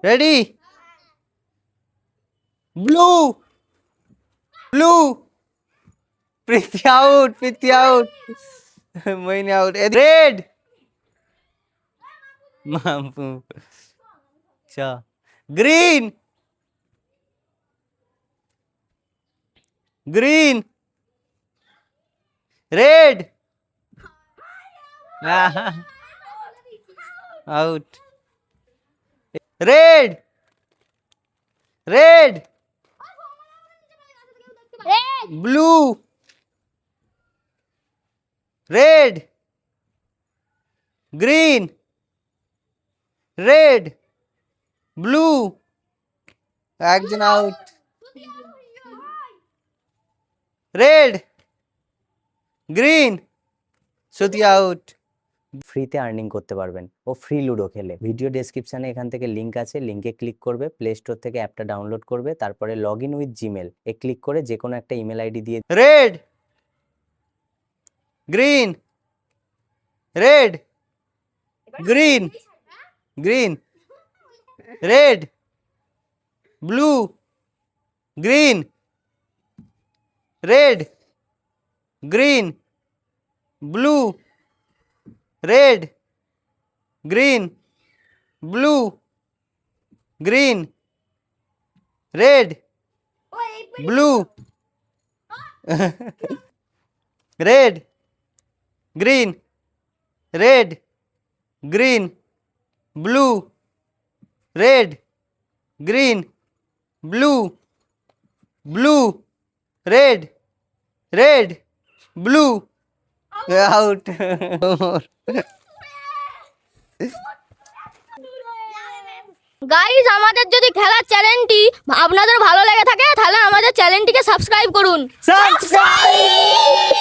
Ready? Blue. Blue. Preeti out. Preeti out. Moini out. Red. Mampu. Cha. Green. Green. Red. Out. Red. Red. Blue. Red. Green. Red. Blue. একজন out. Red, green, শ্রুতি out. ফ্রিতে earning করতে পারবেন ও free ludo খেলে। Video ডেসক্রিপশনে এখান থেকে link আছে, লিঙ্কে ক্লিক করবে, প্লে স্টোর থেকে অ্যাপটা ডাউনলোড করবে, তারপরে log in with Gmail A click করে যে কোনো একটা ইমেল আইডি দিয়ে red, green, red, green, green, red, blue, green, red, green, blue, red, green, blue, green, red, blue, red, green, red, green, blue, red, green, blue, blue, red, red, blue. Out. Guys, আমাদের যদি খেলার চ্যানেলটি আপনাদের ভালো লেগে থাকে তাহলে আমাদের চ্যানেলটিকে সাবস্ক্রাইব করুন। Subscribe!